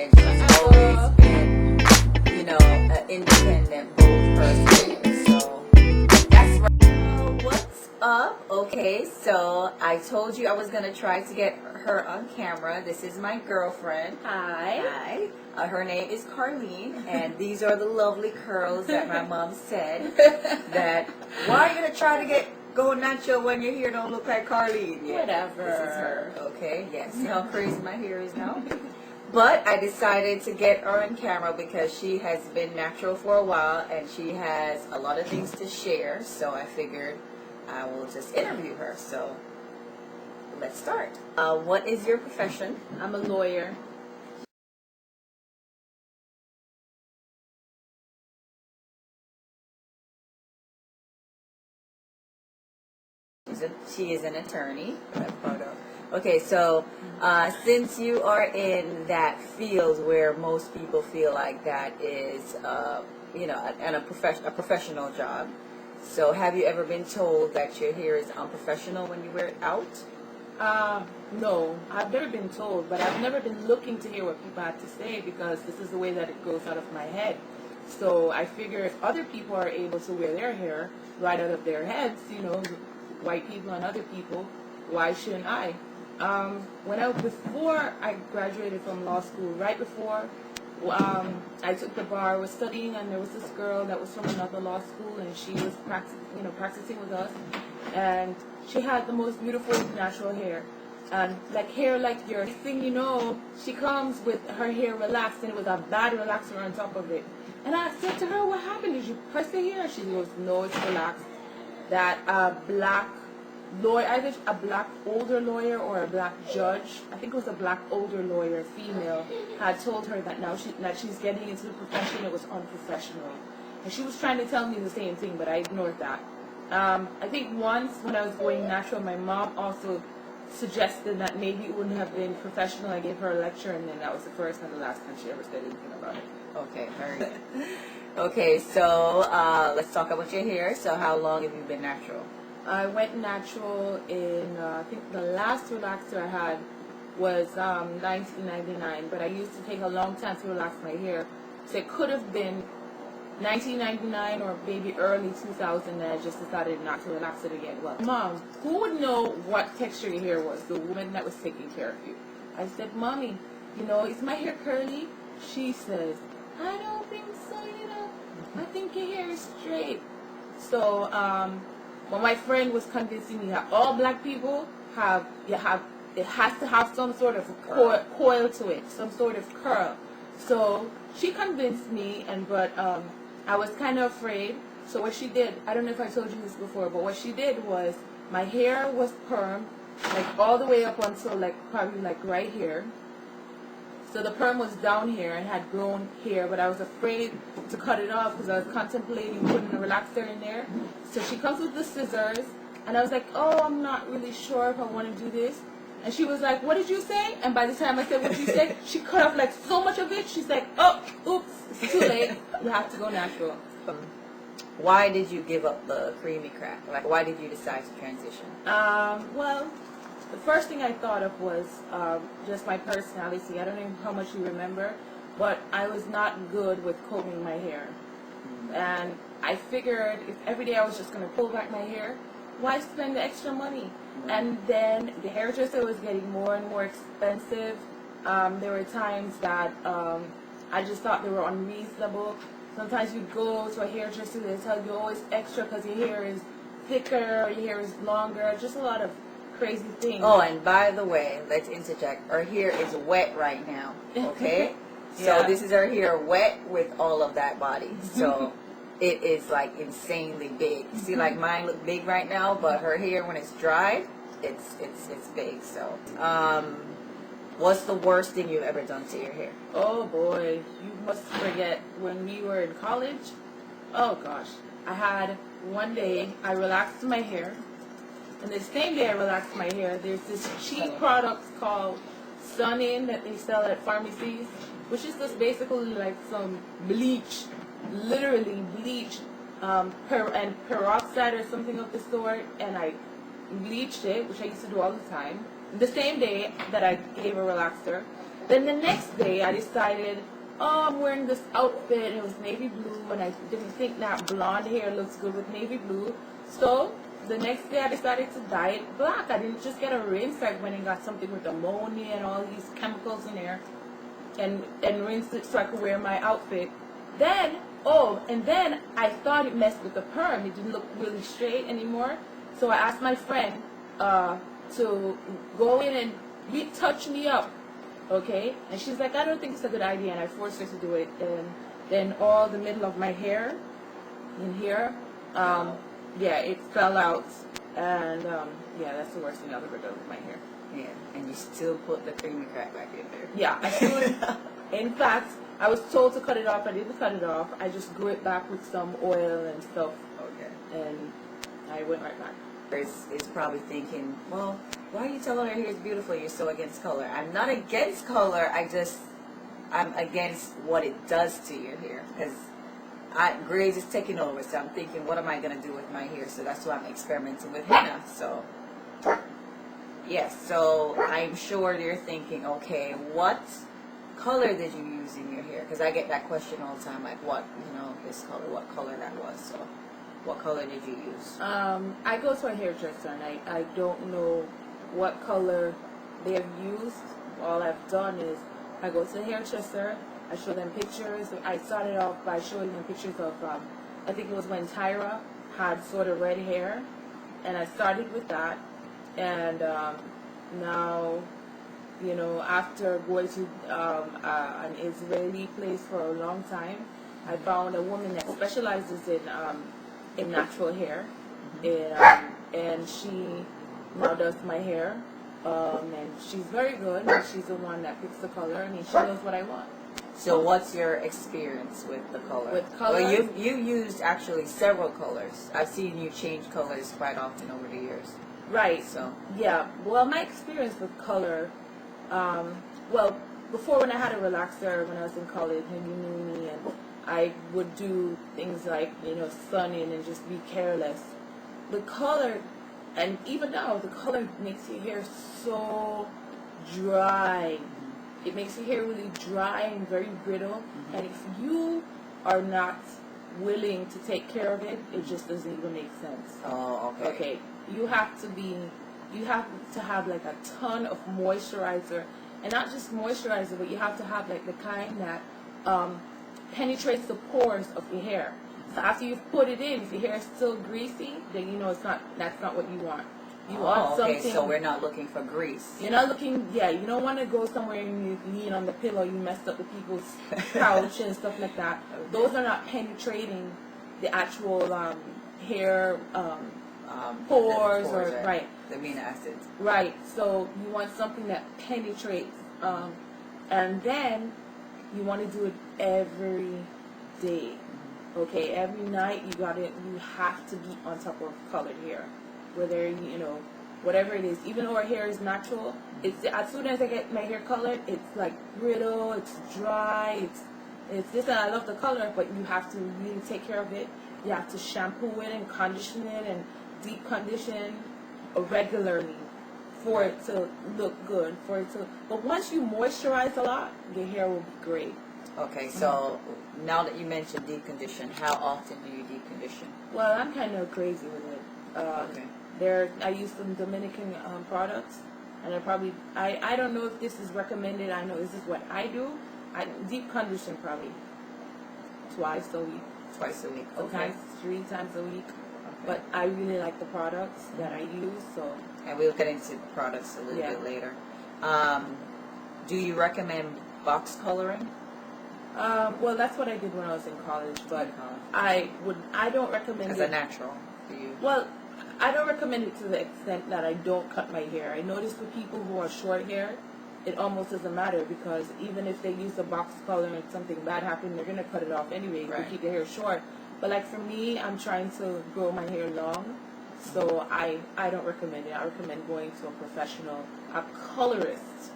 and she's always been, an independent bold person. So that's right. What's up? Okay, so I told you I was gonna try to get her on camera. This is my girlfriend. Hi. Hi. Her name is Karlene, and these are the lovely curls that my mom said that. Why are you gonna try to go natural when your hair don't look like Karlene? Yeah, Whatever. This is her. Okay. Yes. See how crazy my hair is now. But I decided to get her on camera because she has been natural for a while and she has a lot of things to share. So I figured I will just interview her. So let's start. What is your profession? I'm a lawyer. She is an attorney. Okay, so since you are in that field where most people feel like that is, a professional job, so have you ever been told that your hair is unprofessional when you wear it out? No, I've never been told, but I've never been looking to hear what people have to say because this is the way that it goes out of my head. So I figure if other people are able to wear their hair right out of their heads, white people and other people, why shouldn't I? Before I graduated from law school, right before I took the bar, I was studying, and there was this girl that was from another law school, and she was practicing with us, and she had the most beautiful natural hair, and hair like yours. Thing she comes with her hair relaxed, and with a bad relaxer on top of it. And I said to her, "What happened? Did you press the hair?" She goes, "No, it's relaxed." That black lawyer, either a black older lawyer or a black judge, I think it was a black older lawyer, female, had told her that that she's getting into the profession, it was unprofessional. And she was trying to tell me the same thing, but I ignored that. I think once when I was going natural, my mom also suggested that maybe it wouldn't have been professional. I gave her a lecture, and then that was the first and the last time she ever said anything about it. Okay, very good. Okay, so let's talk about your hair. So how long have you been natural? I went natural in, I think the last relaxer I had was 1999, but I used to take a long time to relax my hair. So it could have been 1999 or maybe early 2000 that I just decided not to relax it again. Well, Mom, who would know what texture your hair was? The woman that was taking care of you. I said, Mommy, is my hair curly? She says, I don't think so, I think your hair is straight. So, when my friend was convincing me that all black people it has to have some sort of coil to it, some sort of curl. So she convinced me, but I was kind of afraid. So what she did, I don't know if I told you this before, but what she did was my hair was perm, all the way up until probably right here. So the perm was down here and had grown hair, but I was afraid to cut it off because I was contemplating putting a relaxer in there. So she comes with the scissors, and I was like, oh, I'm not really sure if I want to do this. And she was like, what did you say? And by the time I said, what did you say? She cut off so much of it. She's like, oh, oops, it's too late. You have to go natural. Why did you give up the creamy crack? Why did you decide to transition? Well, the first thing I thought of was just my personality. I don't know how much you remember, but I was not good with combing my hair. And I figured if every day I was just going to pull back my hair, why spend the extra money? And then the hairdresser was getting more and more expensive. There were times that I just thought they were unreasonable. Sometimes you go to a hairdresser, they tell you, oh, it's extra because your hair is thicker, or your hair is longer, just a lot of crazy things. Oh, and by the way, let's interject. Her hair is wet right now, okay? Yeah. So this is her hair wet with all of that body. So it is insanely big. See, mine look big right now, but her hair when it's dry, it's big. So, what's the worst thing you've ever done to your hair? Oh boy, you must forget when we were in college. Oh gosh, I had one day I relaxed my hair. And the same day I relaxed my hair, there's this cheap product called Sun-In that they sell at pharmacies, which is just basically some bleach, literally bleach, and peroxide or something of the sort, and I bleached it, which I used to do all the time. The same day that I gave a relaxer, Then the next day, I decided, oh, I'm wearing this outfit, and it was navy blue, and I didn't think that blonde hair looks good with navy blue. So the next day, I decided to dye it black. I didn't just get a rinse. I went and got something with ammonia and all these chemicals in there, and rinsed it so I could wear my outfit. Then, and then I thought it messed with the perm. It didn't look really straight anymore. So I asked my friend to go in and retouch me up. Okay, and she's like, I don't think it's a good idea, and I forced her to do it, and then all the middle of my hair in here, yeah, it fell out, and yeah, that's the worst thing I've ever done with my hair. Yeah, and you still put the creamy crack back in there. Yeah, I still, in fact, I was told to cut it off. I didn't cut it off. I just grew it back with some oil and stuff. Okay. And I went right back. Is probably thinking, well, why are you telling her hair is beautiful? You're so against color. I'm not against color. I'm against what it does to your hair, because grays is taking over. So I'm thinking, what am I gonna do with my hair? So that's why I'm experimenting with henna. So yes, so I'm sure they're thinking, okay, what color did you use in your hair? Because I get that question all the time, like what, this color, what color that was. So what color did you use? I go to a hairdresser, and I don't know what color they have used. All I've done is I go to the hairdresser, I show them pictures. I started off by showing them pictures of, I think it was when Tyra had sort of red hair, and I started with that. And now, after going to an Israeli place for a long time, I found a woman that specializes in natural hair, and she now does my hair, and she's very good, and she's the one that picks the color. I mean, she knows what I want. So what's your experience with the color? With color? Well, you used actually several colors. I've seen you change colors quite often over the years. Right. So yeah. Well, my experience with color, well, before when I had a relaxer when I was in college, and you knew me, and I would do things like, sunning and just be careless. The color, and even now, the color makes your hair so dry. It makes your hair really dry and very brittle. Mm-hmm. And if you are not willing to take care of it, it just doesn't even make sense. Oh, okay. Okay. You have to have like a ton of moisturizer, and not just moisturizer, but you have to have like the kind that penetrates the pores of your hair. So after you've put it in, if your hair is still greasy, then that's not what you want. You want something. So we're not looking for grease. You're not looking, you don't want to go somewhere and you lean on the pillow, you messed up the people's couch and stuff like that. Those are not penetrating the actual hair pores or right. The amino acids. Right. So you want something that penetrates, and then you want to do it every day. Okay, every night you have to be on top of colored hair. Whether, whatever it is, even though our hair is natural, it's as soon as I get my hair colored, it's like brittle, it's dry, it's this, and I love the color, but you have to really take care of it. You have to shampoo it and condition it and deep condition regularly for it to look good, but once you moisturize a lot, your hair will be great. Okay, so now that you mentioned deep condition, how often do you deep condition? Well, I'm kind of crazy with it. Okay. I use some Dominican products, and I don't know if this is recommended. I know this is what I do. I deep condition probably twice a week. Twice a week. Okay. Sometimes 3 times a week. Okay. But I really like the products that I use. So. And we'll get into the products a little bit later. Do you recommend box coloring? Well, that's what I did when I was in college, but I don't recommend it as a natural for you. Well, I don't recommend it to the extent that I don't cut my hair. I notice for people who are short hair, it almost doesn't matter, because even if they use a box color and something bad happened, they're gonna cut it off anyway to keep their hair short. But like for me, I'm trying to grow my hair long, so I don't recommend it. I recommend going to a professional, a colorist.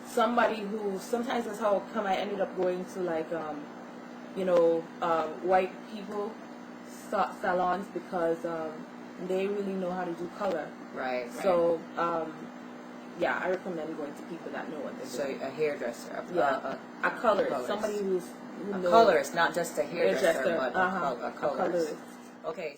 Somebody who, sometimes that's how come I ended up going to like, white people salons, because they really know how to do color. Right. So yeah, I recommend going to people that know what they're So doing. a hairdresser, A colorist, colorist. somebody who a knows. colorist, not just a hairdresser, Hairdresser, but a colorist. colorist. Okay.